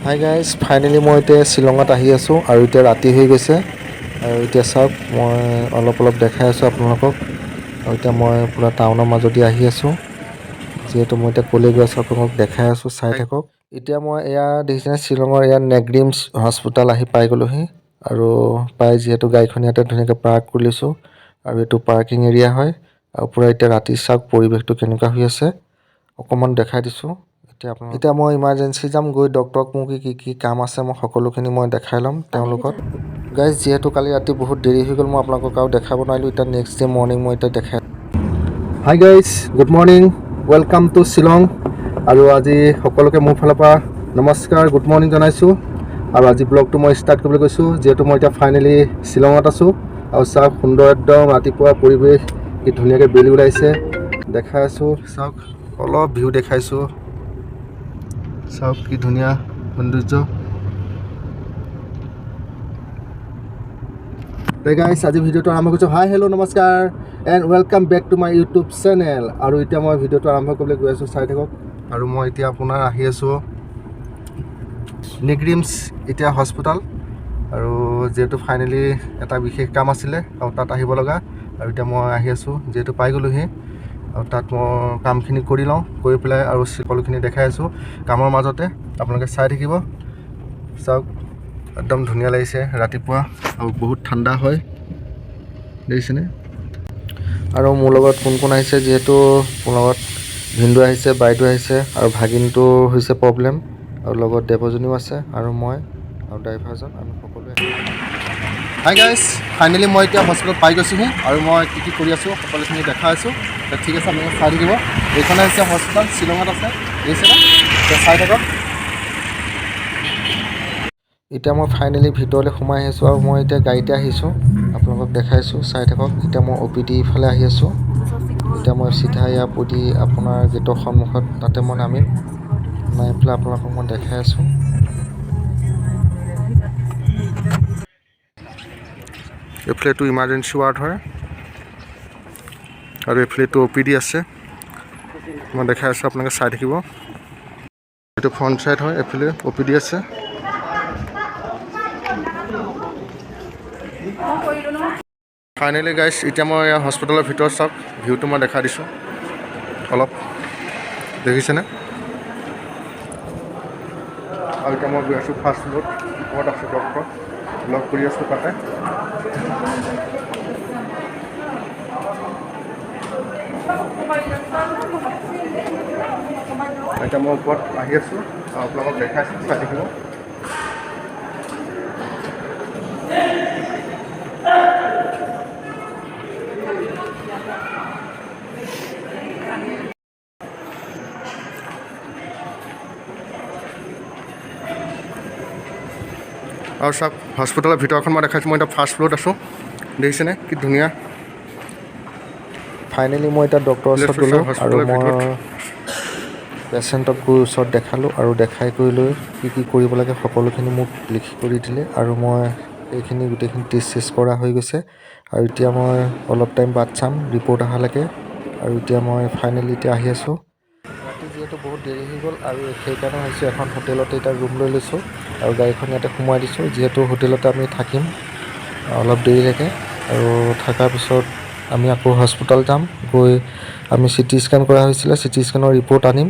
Hi guys, finally মই এতিয়া শ্বিলঙত আহি আছোঁ আৰু এতিয়া ৰাতি হৈ গৈছে আৰু এতিয়া চাওক মই অলপ দেখাই আছোঁ আপোনালোকক। আৰু এতিয়া মই পূৰা টাউনৰ মাজদি আহি আছোঁ, যিহেতু মই এতিয়া ক'লৈ গৈ আছোঁ আপোনালোকক দেখাই আছোঁ, চাই থাকক। এতিয়া মই এয়া দেখিছেনে শ্বিলঙৰ এয়া নেগৰিমছ হস্পিটেল আহি পাই গ'লোহি আৰু পাই যিহেতু গাড়ীখন ইয়াতে ধুনীয়াকৈ পাৰ্ক কৰি লৈছোঁ আৰু এইটো পাৰ্কিং এৰিয়া হয়। আৰু পূৰা এতিয়া ৰাতি চাওক পৰিৱেশটো কেনেকুৱা হৈ আছে, অকণমান দেখাই দিছোঁ। এতিয়া মই ইমাৰ্জেঞ্চি যাম গৈ ডক্টৰক মোৰ কি কাম আছে মই সকলোখিনি মই দেখাই ল'ম তেওঁৰ লগত। গাইজ যিহেতু কালি ৰাতি বহুত দেৰি হৈ গ'ল মই আপোনালোকক আৰু দেখাব নোৱাৰিলোঁ, এতিয়া নেক্সট ডে মৰ্ণিং মই এতিয়া দেখাই। Hi guys, good morning, welcome to Shillong. আৰু আজি সকলোকে মোৰ ফালৰ পৰা নমস্কাৰ, গুড মৰ্ণিং জনাইছোঁ। আৰু আজি ব্লগটো মই ষ্টাৰ্ট কৰিবলৈ গৈছোঁ, যিহেতু মই এতিয়া ফাইনেলি শ্বিলঙত আছোঁ। আৰু চাওক সুন্দৰ একদম ৰাতিপুৱা পৰিৱেশ, কি ধুনীয়াকৈ বেলি ওলাইছে দেখাই আছোঁ। চাওক অলপ ভিউ দেখাইছোঁ, চাওক কি ধুনীয়া সৌন্দৰ্য। গাইজ আজি ভিডিঅ'টো আৰম্ভ কৰিছোঁ। হাই হেল্ল' নমস্কাৰ and welcome back to my YouTube channel. আৰু এতিয়া মই ভিডিঅ'টো আৰম্ভ কৰিবলৈ গৈ আছোঁ, চাই থাকক। আৰু মই এতিয়া আপোনাৰ আহি আছোঁ নেগৰিমছ এতিয়া হস্পিটেল। আৰু যিহেতু ফাইনেলি এটা বিশেষ কাম আছিলে আৰু তাত আহিব লগা, আৰু এতিয়া মই আহি আছোঁ যিহেতু পাই গ'লোহি। আৰু তাত মই কামখিনি কৰি লওঁ, কৰি পেলাই আৰু সকলোখিনি দেখাই আছোঁ কামৰ মাজতে, আপোনালোকে চাই থাকিব। চাওক একদম ধুনীয়া লাগিছে ৰাতিপুৱা আৰু বহুত ঠাণ্ডা হয়, দেখিছেনে। আৰু মোৰ লগত কোন কোন আহিছে, যিহেতু মোৰ লগত ভিনদেউ আহিছে, বাইদেউ আহিছে আৰু ভাগিনটো হৈছে প্ৰব্লেম, আৰু লগত দেৱজনীও আছে আৰু মই আৰু ড্ৰাইভাৰজন, আমি সকলোৱে। হাই গাইজ, ফাইনেলি মই এতিয়া হস্পিটেলত পাই গৈছোঁহি আৰু মই কি কৰি আছোঁ সকলোখিনি দেখাই আছোঁ। ঠিক আছে, আপোনালোকে চাই থাকিব। এইখনে হৈছে হস্পিটেল, শ্বিলঙত আছে, দেখিছেনে, চাই থাকক। এতিয়া মই ফাইনেলি ভিতৰলৈ সোমাই আহিছোঁ আৰু মই এতিয়া গাড়ীতে আহিছোঁ, আপোনালোকক দেখাইছোঁ, চাই থাকক। এতিয়া মই OPD ইফালে আহি আছোঁ। এতিয়া মই চিধা ইয়াৰ OPD আপোনাৰ গেটৰ সন্মুখত তাতে মই নামিম, নামি পেলাই আপোনালোকক মই দেখাই আছোঁ। এইফালে এইটো ইমাৰ্জেঞ্চি ৱাৰ্ড হয় আৰু এইফালে এইটো OPD আছে, মই দেখাই আছোঁ, আপোনালোকে চাই থাকিব। এইটো ফ্ৰণ্ট চাইড হয়, এইফালে OPD আছে। ফাইনেলি গাইজ এতিয়া মই হস্পিটেলৰ ভিতৰত চাওক ভিউটো মই দেখাই দিছোঁ অলপ, দেখিছেনে। আৰু এতিয়া মই গৈ আছোঁ ফাৰ্ষ্ট ফ্ল'ৰত, ওপৰত আছোঁ ডক্টৰ, লগ কৰি আছোঁ তাতে। এতিয়া মই ওপৰত আহি আছোঁ, আপোনালোকক দেখাইছোঁ, চাই থাকিব। আৰু চাওক হস্পিটেলৰ ভিতৰখন মই দেখাইছোঁ, মই এতিয়া ফাৰ্ষ্ট ফ্ল'ৰত আছোঁ, দেখিছেনে কি ধুনীয়া। ফাইনেলি মই এতিয়া ডক্টৰৰ ওচৰত গ'লোঁ আৰু মই পেচেণ্টক গৈ ওচৰত দেখালোঁ আৰু দেখাই কৰি লৈ কি কৰিব লাগে সকলোখিনি মোক লিখি কৰি দিলে আৰু মই সেইখিনি গোটেইখিনি টেষ্ট কৰা হৈ গৈছে। আৰু এতিয়া মই অলপ টাইম বাট চাম ৰিপৰ্ট অহালৈকে। আৰু এতিয়া মই ফাইনেলি এতিয়া আহি আছোঁ। ৰাতি যিহেতু বহুত দেৰি হৈ গ'ল আৰু সেইকাৰণে ভাবিছোঁ এখন হোটেলতে এতিয়া ৰুম লৈ লৈছোঁ আৰু গাড়ীখন ইয়াতে সোমোৱাই দিছোঁ, যিহেতু হোটেলতে আমি থাকিম অলপ দেৰিলৈকে। আৰু থকাৰ পিছত আমি আকৌ হস্পিটেল যাম, গৈ আমি CT স্কেন কৰা হৈছিলে, CT স্কেনৰ ৰিপৰ্ট আনিম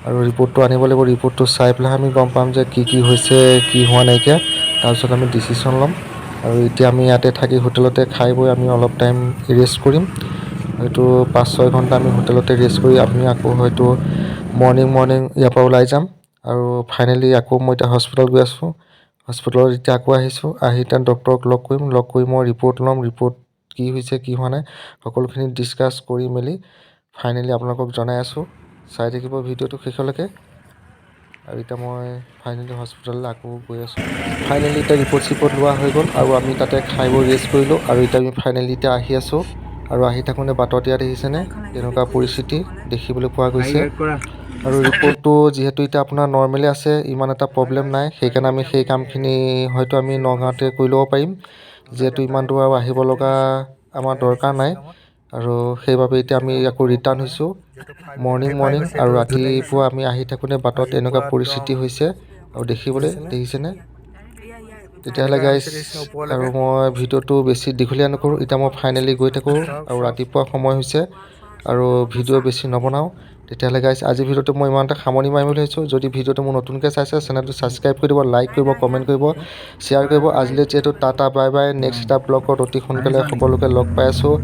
আৰু ৰিপৰ্টটো আনিব লাগিব। ৰিপৰ্টটো চাই পেলাই আমি গম পাম যে কি হৈছে, কি হোৱা নাইকিয়া, তাৰপিছত আমি ডিচিশ্যন ল'ম। আৰু এতিয়া আমি ইয়াতে থাকি হোটেলতে খাই বৈ আমি অলপ টাইম ৰেষ্ট কৰিম, হয়তো 5-6 ঘণ্টা আমি হোটেলতে ৰেষ্ট কৰি আমি আকৌ হয়তো মৰ্ণিং ইয়াৰ পৰা ওলাই যাম। আৰু ফাইনেলি আকৌ মই এতিয়া হস্পিটেল গৈ আছোঁ, হস্পিটেলত এতিয়া আকৌ আহিছোঁ, আহি এতিয়া ডক্টৰক লগ কৰিম, লগ কৰি মই ৰিপৰ্ট ল'ম, ৰিপৰ্ট কি হৈছে কি হোৱা নাই সকলোখিনি ডিছকাছ কৰি মেলি ফাইনেলি আপোনালোকক জনাই আছোঁ, চাই থাকিব ভিডিঅ'টো শেষলৈকে। আৰু এতিয়া মই ফাইনেলি হস্পিটেললৈ আকৌ গৈ আছোঁ। ফাইনেলি এতিয়া ৰিপৰ্ট লোৱা হৈ গ'ল আৰু আমি তাতে খাই বৈ ৰেষ্ট কৰিলোঁ। আৰু এতিয়া আমি ফাইনেলি এতিয়া আহি আছোঁ আৰু আহি থাকোঁতে বাটত ইয়াত দেখিছেনে তেনেকুৱা পৰিস্থিতি দেখিবলৈ পোৱা গৈছে। আৰু ৰিপৰ্টটো যিহেতু এতিয়া আপোনাৰ নৰ্মেলি আছে, ইমান এটা প্ৰব্লেম নাই, সেইকাৰণে আমি সেই কামখিনি হয়তো আমি নগাঁৱতে কৰি ল'ব পাৰিম, যিহেতু ইমান দূৰ আৰু আহিব লগা আমাৰ দৰকাৰ নাই। আৰু সেইবাবে এতিয়া আমি আকৌ ৰিটাৰ্ণ হৈছোঁ মৰ্ণিং। আৰু ৰাতিপুৱা আমি আহি থাকোঁতে বাটত এনেকুৱা পৰিস্থিতি হৈছে আৰু দেখিছেনে? তেতিয়াহ'লে গাইজ আৰু মই ভিডিঅ'টো বেছি দীঘলীয়া নকৰোঁ। এতিয়া মই ফাইনেলি গৈ থাকোঁ আৰু ৰাতিপুৱা সময় হৈছে আৰু ভিডিঅ' বেছি নবনাওঁ। তেতিয়াহ'লে গাইজ আজি ভিডিঅ'টো মই ইমানতে সামৰণি মাৰিম বুলি ভাবিছোঁ। যদি ভিডিঅ'টো মোৰ নতুনকৈ চাইছে চেনেলটো ছাবস্ক্ৰাইব কৰি দিব, লাইক কৰিব, কমেণ্ট কৰিব, শ্বেয়াৰ কৰিব। আজিলৈ যিহেতু টাটা বাই বাই। নেক্সট এটা ব্লগত অতি সোনকালে সকলোকে লগ পাই আছোঁ।